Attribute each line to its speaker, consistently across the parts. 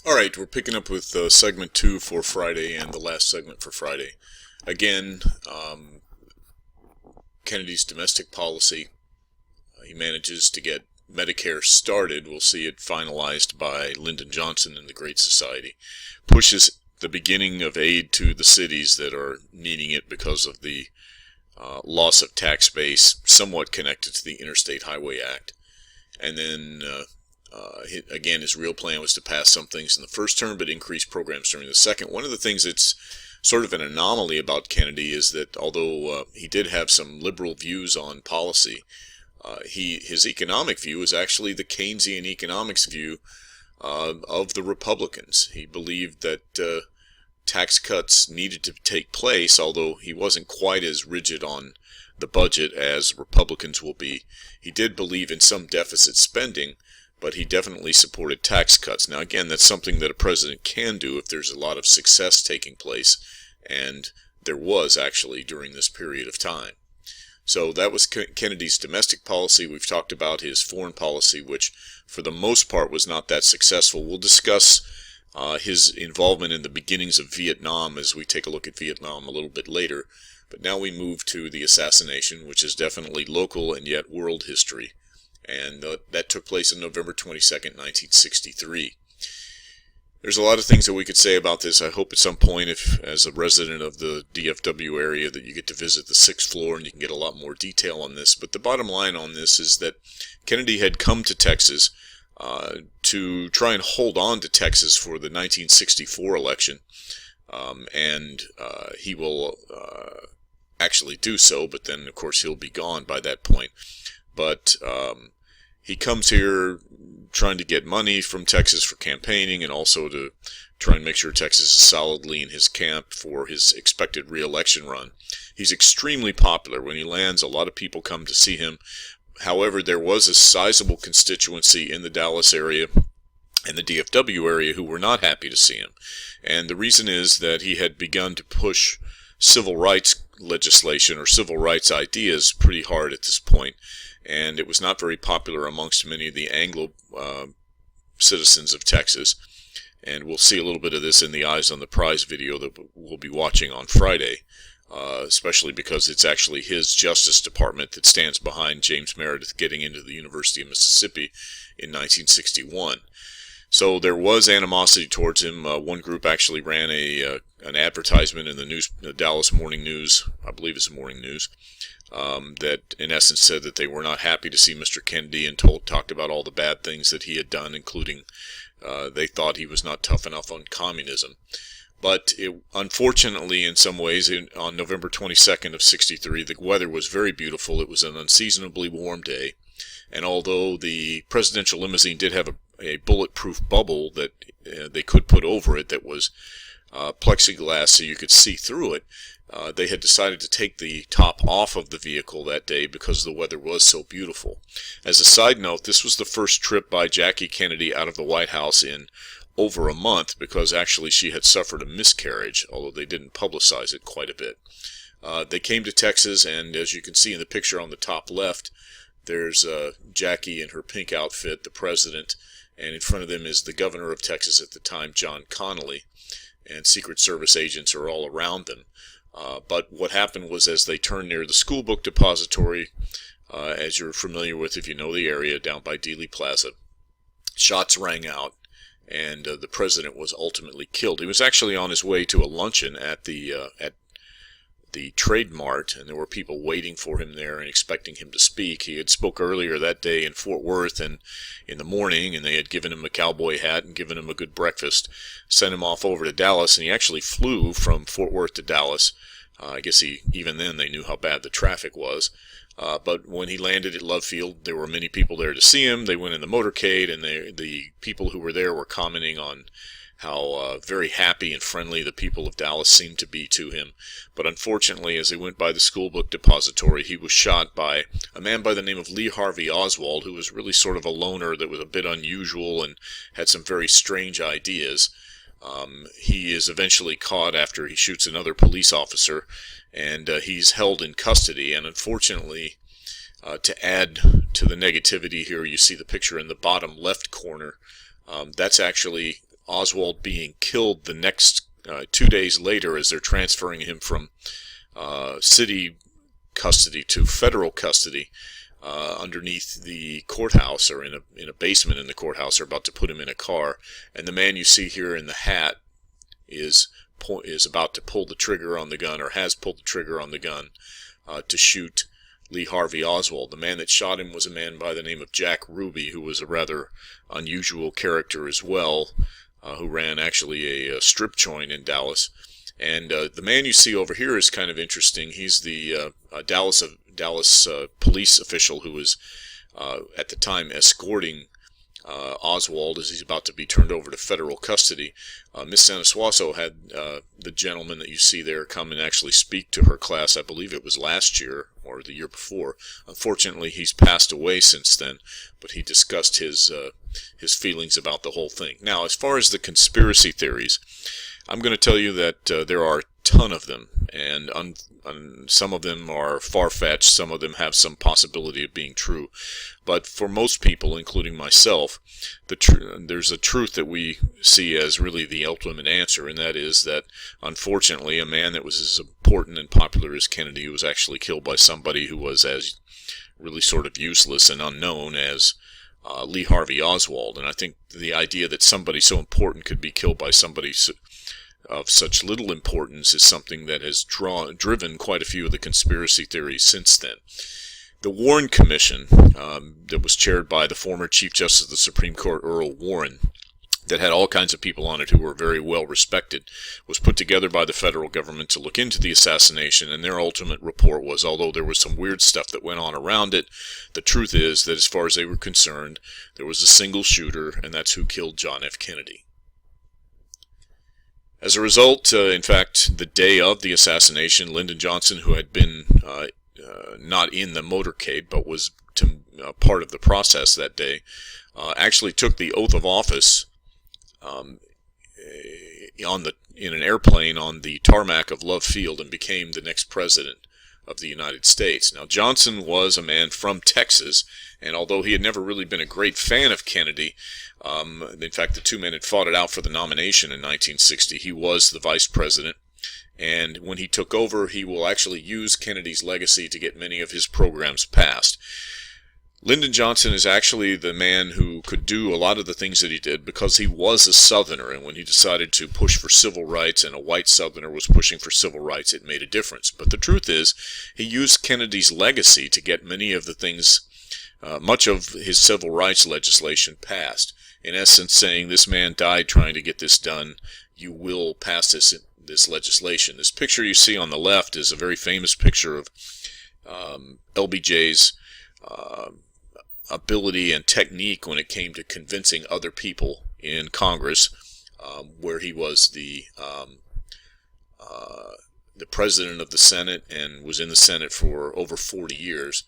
Speaker 1: Alright, we're picking up with segment 2 for Friday and the last segment for Friday. Again, Kennedy's domestic policy. He manages to get Medicare started. We'll see it finalized by Lyndon Johnson and the Great Society. Pushes the beginning of aid to the cities that are needing it because of the loss of tax base, somewhat connected to the Interstate Highway Act. And then again, his real plan was to pass some things in the first term, but increase programs during the second. One of the things that's sort of an anomaly about Kennedy is that although he did have some liberal views on policy, his economic view is actually the Keynesian economics view of the Republicans. He believed that tax cuts needed to take place, although he wasn't quite as rigid on the budget as Republicans will be. He did believe in some deficit spending, but he definitely supported tax cuts. Now again, that's something that a president can do if there's a lot of success taking place, and there was actually during this period of time. So that was Kennedy's domestic policy. We've talked about his foreign policy, which for the most part was not that successful. We'll discuss his involvement in the beginnings of Vietnam as we take a look at Vietnam a little bit later. But now we move to the assassination, which is definitely local and yet world history. And that took place on November 22nd, 1963. There's a lot of things that we could say about this. I hope at some point, if as a resident of the DFW area, that you get to visit the 6th floor and you can get a lot more detail on this. But the bottom line on this is that Kennedy had come to Texas to try and hold on to Texas for the 1964 election. And he will actually do so, but then, of course, he'll be gone by that point. But he comes here trying to get money from Texas for campaigning and also to try and make sure Texas is solidly in his camp for his expected re-election run. He's extremely popular. When he lands, a lot of people come to see him. However, there was a sizable constituency in the Dallas area and the DFW area who were not happy to see him. And the reason is that he had begun to push civil rights legislation or civil rights ideas pretty hard at this point. And it was not very popular amongst many of the Anglo citizens of Texas. And we'll see a little bit of this in the Eyes on the Prize video that we'll be watching on Friday, especially because it's actually his Justice Department that stands behind James Meredith getting into the University of Mississippi in 1961. So there was animosity towards him. One group actually ran an advertisement in the Dallas Morning News, I believe it's the Morning News, that in essence said that they were not happy to see Mr. Kennedy and talked about all the bad things that he had done, including they thought he was not tough enough on communism. But unfortunately, in some ways, on November 22nd of 63, the weather was very beautiful. It was an unseasonably warm day. And although the presidential limousine did have a bulletproof bubble that they could put over it that was plexiglass so you could see through it, they had decided to take the top off of the vehicle that day because the weather was so beautiful. As a side note, this was the first trip by Jackie Kennedy out of the White House in over a month because actually she had suffered a miscarriage, although they didn't publicize it quite a bit. They came to Texas, and as you can see in the picture on the top left, there's Jackie in her pink outfit, the president, and in front of them is the governor of Texas at the time, John Connally, and Secret Service agents are all around them. But what happened was as they turned near the school book depository, as you're familiar with if you know the area, down by Dealey Plaza, shots rang out, and the president was ultimately killed. He was actually on his way to a luncheon at the Trade Mart, and there were people waiting for him there and expecting him to speak. He had spoke earlier that day in Fort Worth and in the morning, and they had given him a cowboy hat and given him a good breakfast, sent him off over to Dallas, and he actually flew from Fort Worth to Dallas. I guess even then they knew how bad the traffic was. But when he landed at Love Field, there were many people there to see him. They went in the motorcade, and the people who were there were commenting on how very happy and friendly the people of Dallas seemed to be to him. But unfortunately, as he went by the school book depository, he was shot by a man by the name of Lee Harvey Oswald, who was really sort of a loner that was a bit unusual and had some very strange ideas. He is eventually caught after he shoots another police officer, and he's held in custody. And unfortunately, to add to the negativity here, you see the picture in the bottom left corner. That's actually Oswald being killed the next 2 days later as they're transferring him from city custody to federal custody underneath the courthouse, or in a basement in the courthouse. They're about to put him in a car, and the man you see here in the hat is about to pull the trigger on the gun, or has pulled the trigger on the gun to shoot Lee Harvey Oswald. The man that shot him was a man by the name of Jack Ruby, who was a rather unusual character as well, who ran actually a strip joint in Dallas. And the man you see over here is kind of interesting. He's the Dallas police official who was at the time escorting Oswald as he's about to be turned over to federal custody. Miss Sanasuaso had the gentleman that you see there come and actually speak to her class. I believe it was last year or the year before. Unfortunately, he's passed away since then, but he discussed his feelings about the whole thing. Now, as far as the conspiracy theories, I'm going to tell you that there are a ton of them, and some of them are far-fetched, some of them have some possibility of being true. But for most people, including myself, there's a truth that we see as really the ultimate answer, and that is that, unfortunately, a man that was as important and popular as Kennedy was actually killed by somebody who was as really sort of useless and unknown as Lee Harvey Oswald. And I think the idea that somebody so important could be killed by somebody of such little importance is something that has driven quite a few of the conspiracy theories since then. The Warren Commission, that was chaired by the former Chief Justice of the Supreme Court, Earl Warren, that had all kinds of people on it who were very well respected, was put together by the federal government to look into the assassination, and their ultimate report was, although there was some weird stuff that went on around it, the truth is that as far as they were concerned, there was a single shooter, and that's who killed John F. Kennedy. As a result, in fact, the day of the assassination, Lyndon Johnson, who had been not in the motorcade but was part of the process that day, actually took the oath of office in an airplane on the tarmac of Love Field and became the next president of the United States. Now, Johnson was a man from Texas, and although he had never really been a great fan of Kennedy, in fact, the two men had fought it out for the nomination in 1960, he was the vice president. And when he took over, he will actually use Kennedy's legacy to get many of his programs passed. Lyndon Johnson is actually the man who could do a lot of the things that he did because he was a Southerner, and when he decided to push for civil rights and a white Southerner was pushing for civil rights, it made a difference. But the truth is, he used Kennedy's legacy to get many of the things, much of his civil rights legislation passed. In essence, saying, this man died trying to get this done, you will pass this legislation. This picture you see on the left is a very famous picture of LBJ's ability and technique when it came to convincing other people in Congress, where he was the president of the Senate and was in the Senate for over 40 years.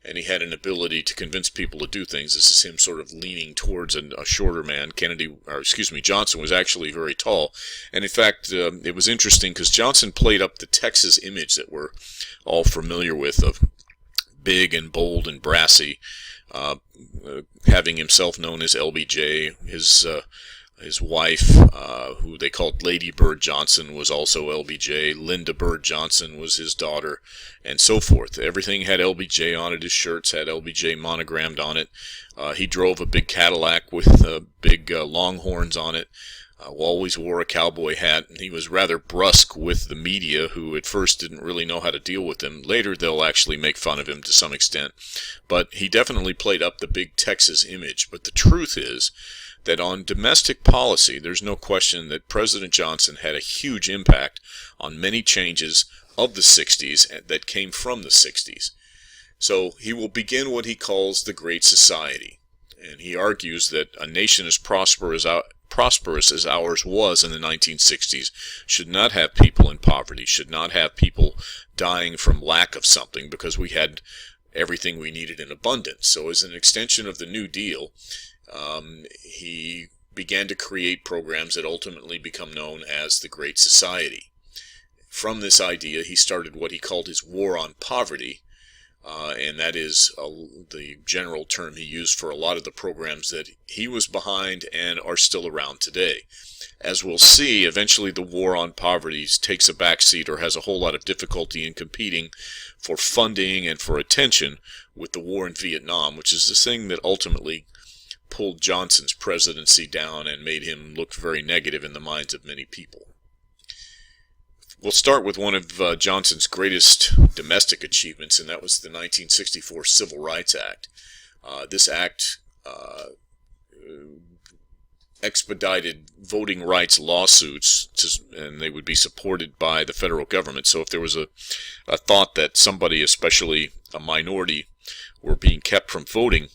Speaker 1: And he had an ability to convince people to do things. This is him sort of leaning towards a shorter man. Johnson was actually very tall. And in fact, it was interesting because Johnson played up the Texas image that we're all familiar with of big and bold and brassy, having himself known as LBJ. His wife, who they called Lady Bird Johnson, was also LBJ. Linda Bird Johnson was his daughter, and so forth. Everything had LBJ on it. His shirts had LBJ monogrammed on it. He drove a big Cadillac with big longhorns on it. Always wore a cowboy hat, and he was rather brusque with the media, who at first didn't really know how to deal with him. Later, they'll actually make fun of him to some extent. But he definitely played up the big Texas image. But the truth is that on domestic policy, there's no question that President Johnson had a huge impact on many changes of the 60s that came from the 60s. So he will begin what he calls the Great Society. And he argues that a nation as prosperous as ours was in the 1960s should not have people in poverty, should not have people dying from lack of something, because we had everything we needed in abundance. So as an extension of the New Deal, he began to create programs that ultimately become known as the Great Society. From this idea, he started what he called his War on Poverty, and that is the general term he used for a lot of the programs that he was behind and are still around today. As we'll see, eventually the war on poverty takes a backseat or has a whole lot of difficulty in competing for funding and for attention with the war in Vietnam, which is the thing that ultimately pulled Johnson's presidency down and made him look very negative in the minds of many people. We'll start with one of Johnson's greatest domestic achievements, and that was the 1964 Civil Rights Act. This act expedited voting rights lawsuits, and they would be supported by the federal government. So if there was a thought that somebody, especially a minority, were being kept from voting,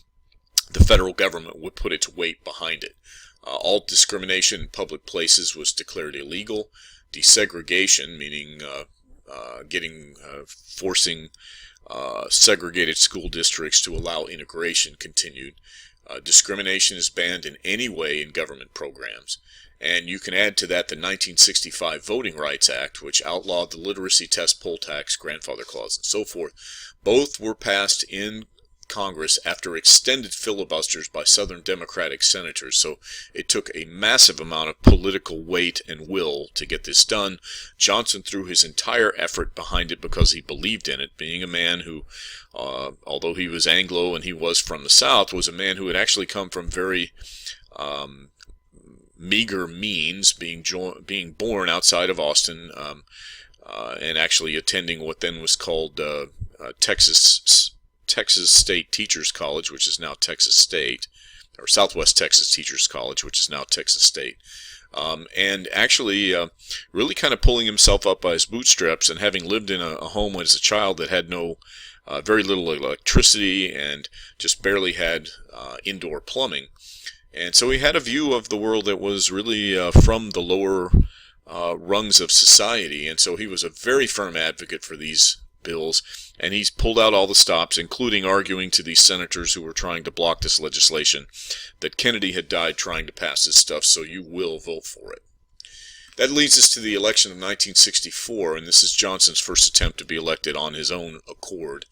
Speaker 1: the federal government would put its weight behind it. All discrimination in public places was declared illegal. Desegregation, meaning forcing segregated school districts to allow integration, continued. Discrimination is banned in any way in government programs. And you can add to that the 1965 Voting Rights Act, which outlawed the literacy test, poll tax, grandfather clause, and so forth. Both were passed in Congress after extended filibusters by Southern Democratic senators, so it took a massive amount of political weight and will to get this done. Johnson threw his entire effort behind it because he believed in it, being a man who, although he was Anglo and he was from the South, was a man who had actually come from very meager means, being born outside of Austin, and actually attending what then was called Texas State Teachers College, which is now Texas State, or Southwest Texas Teachers College, which is now Texas State, and actually really kind of pulling himself up by his bootstraps, and having lived in a home as a child that had very little electricity and just barely had indoor plumbing. And so he had a view of the world that was really from the lower rungs of society, and so he was a very firm advocate for these bills, and he's pulled out all the stops, including arguing to these senators who were trying to block this legislation that Kennedy had died trying to pass this stuff, so you will vote for it. That leads us to the election of 1964, and this is Johnson's first attempt to be elected on his own accord.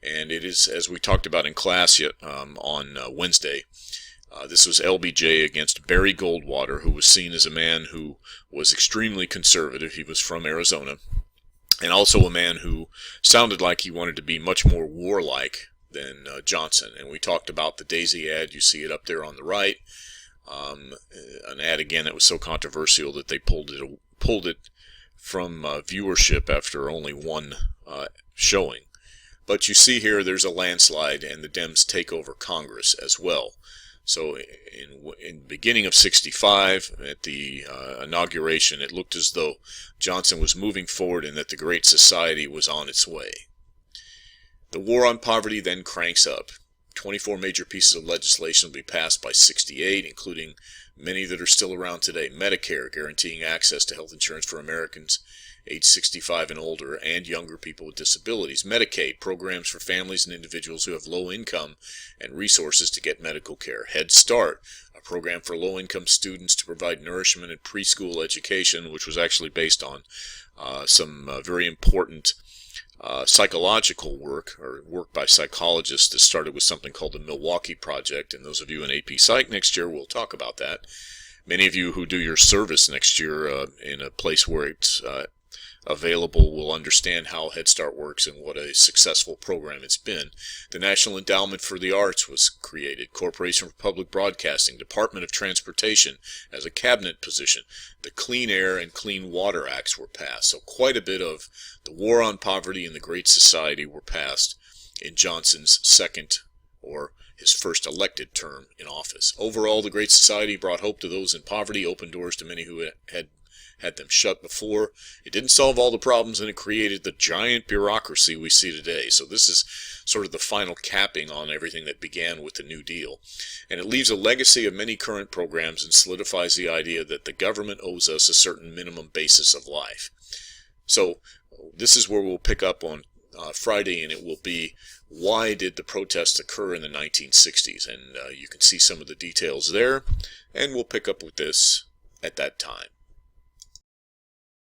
Speaker 1: And it is, as we talked about in class on Wednesday, this was LBJ against Barry Goldwater, who was seen as a man who was extremely conservative. He was from Arizona, and also a man who sounded like he wanted to be much more warlike than Johnson. And we talked about the Daisy ad. You see it up there on the right. An ad, again, that was so controversial that they pulled it from viewership after only one showing. But you see here there's a landslide, and the Dems take over Congress as well. So in the beginning of 65, at the inauguration, it looked as though Johnson was moving forward and that the Great Society was on its way. The war on poverty then cranks up. 24 major pieces of legislation will be passed by 68, including many that are still around today. Medicare, guaranteeing access to health insurance for Americans age 65 and older and younger people with disabilities. Medicaid, programs for families and individuals who have low income and resources to get medical care. Head Start, a program for low-income students to provide nourishment and preschool education, which was actually based on some very important psychological work, or work by psychologists that started with something called the Milwaukee Project, and those of you in AP Psych next year will talk about that. Many of you who do your service next year in a place where it's available will understand how Head Start works and what a successful program it's been. The National Endowment for the Arts was created. Corporation for Public Broadcasting, Department of Transportation as a cabinet position. The Clean Air and Clean Water Acts were passed. So quite a bit of the war on poverty and the Great Society were passed in Johnson's second, or his first elected term in office. Overall, the Great Society brought hope to those in poverty, opened doors to many who had them shut before. It didn't solve all the problems, and it created the giant bureaucracy we see today. So this is sort of the final capping on everything that began with the New Deal. And it leaves a legacy of many current programs and solidifies the idea that the government owes us a certain minimum basis of life. So this is where we'll pick up on Friday, and it will be, why did the protests occur in the 1960s? And you can see some of the details there, and we'll pick up with this at that time.